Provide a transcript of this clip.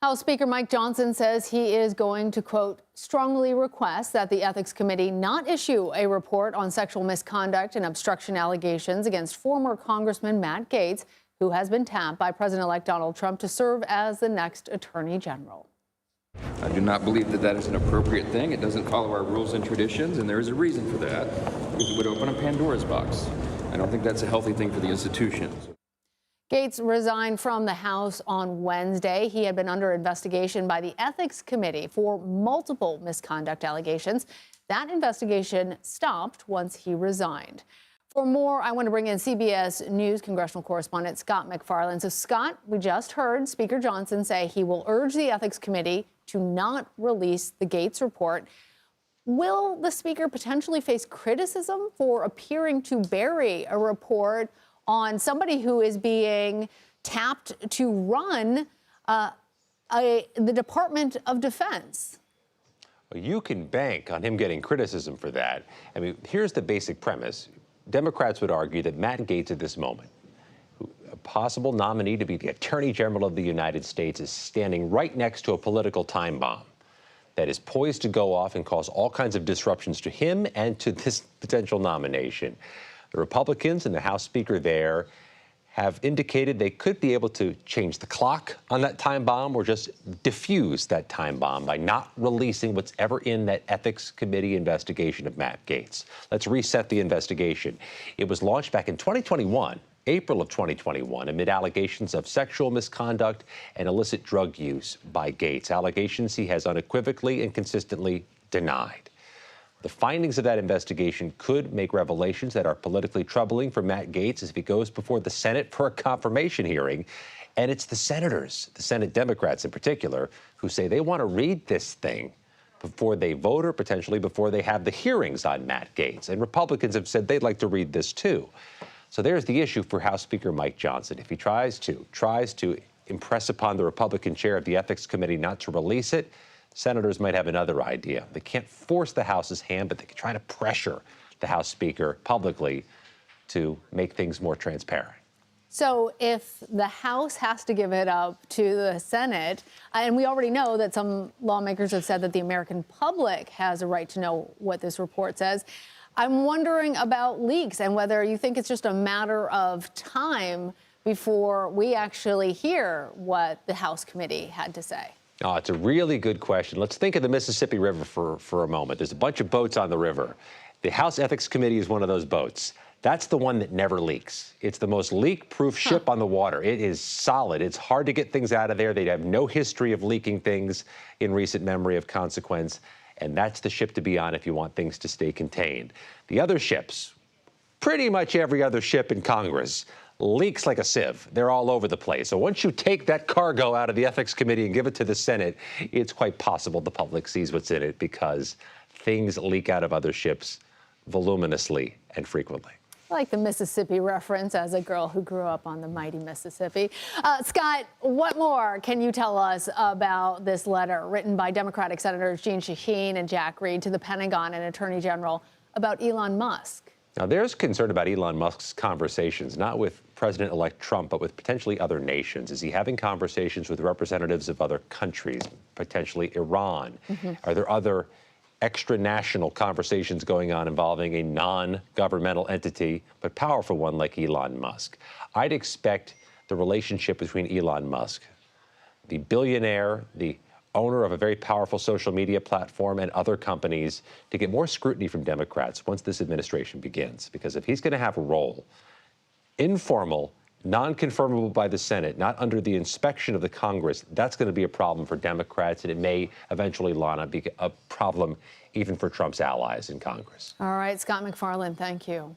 House Speaker Mike Johnson says he is going to, quote, strongly request that the Ethics Committee not issue a report on sexual misconduct and obstruction allegations against former Congressman Matt Gaetz, who has been tapped by President-elect Donald Trump to serve as the next Attorney General. I do not believe that that is an appropriate thing. It doesn't follow our rules and traditions, and there is a reason for that, because it would open a Pandora's box. I don't think that's a healthy thing for the institution. Gaetz resigned from the House on Wednesday. He had been under investigation by the Ethics Committee for multiple misconduct allegations. That investigation stopped once he resigned. For more, I want to bring in CBS News congressional correspondent Scott MacFarlane. So, Scott, we just heard Speaker Johnson say he will urge the Ethics Committee to not release the Gaetz report. Will the Speaker potentially face criticism for appearing to bury a report on somebody who is being tapped to run the Department of Defense? Well, you can bank on him getting criticism for that. I mean, here's the basic premise. Democrats would argue that Matt Gaetz at this moment, a possible nominee to be the Attorney General of the United States, is standing right next to a political time bomb that is poised to go off and cause all kinds of disruptions to him and to this potential nomination. The Republicans and the House Speaker there have indicated they could be able to change the clock on that time bomb or just diffuse that time bomb by not releasing what's ever in that Ethics Committee investigation of Matt Gaetz. Let's reset the investigation. It was launched back in 2021, April of 2021, amid allegations of sexual misconduct and illicit drug use by Gaetz, allegations he has unequivocally and consistently denied. The findings of that investigation could make revelations that are politically troubling for Matt Gaetz if he goes before the Senate for a confirmation hearing. And it's the senators, the Senate Democrats in particular, who say they want to read this thing before they vote or potentially before they have the hearings on Matt Gaetz. And Republicans have said they'd like to read this too. So there's the issue for House Speaker Mike Johnson. If he tries to impress upon the Republican chair of the Ethics Committee not to release it, senators might have another idea. They can't force the House's hand, but they can try to pressure the House Speaker publicly to make things more transparent. So if the House has to give it up to the Senate, and we already know that some lawmakers have said that the American public has a right to know what this report says, I'm wondering about leaks and whether you think it's just a matter of time before we actually hear what the House committee had to say. Oh, it's a really good question. Let's think of the Mississippi River for a moment. There's a bunch of boats on the river. The House Ethics Committee is one of those boats. That's the one that never leaks. It's the most leak-proof ship on the water. It is solid. It's hard to get things out of there. They have no history of leaking things in recent memory of consequence. And that's the ship to be on if you want things to stay contained. The other ships, pretty much every other ship in Congress, leaks like a sieve. They're all over the place. So once you take that cargo out of the Ethics Committee and give it to the Senate, it's quite possible the public sees what's in it because things leak out of other ships voluminously and frequently. I like the Mississippi reference as a girl who grew up on the mighty Mississippi. Scott, what more can you tell us about this letter written by Democratic Senators Jeanne Shaheen and Jack Reed to the Pentagon and Attorney General about Elon Musk? Now, there's concern about Elon Musk's conversations, not with President-elect Trump, but with potentially other nations. Is he having conversations with representatives of other countries, potentially Iran? Are there other extra-national conversations going on involving a non-governmental entity, but powerful one like Elon Musk? I'd expect the relationship between Elon Musk, the billionaire, the owner of a very powerful social media platform, and other companies, to get more scrutiny from Democrats once this administration begins. Because if he's going to have a role, informal, non-confirmable by the Senate, not under the inspection of the Congress, that's going to be a problem for Democrats, and it may eventually, Lana, be a problem even for Trump's allies in Congress. All right, Scott MacFarlane, thank you.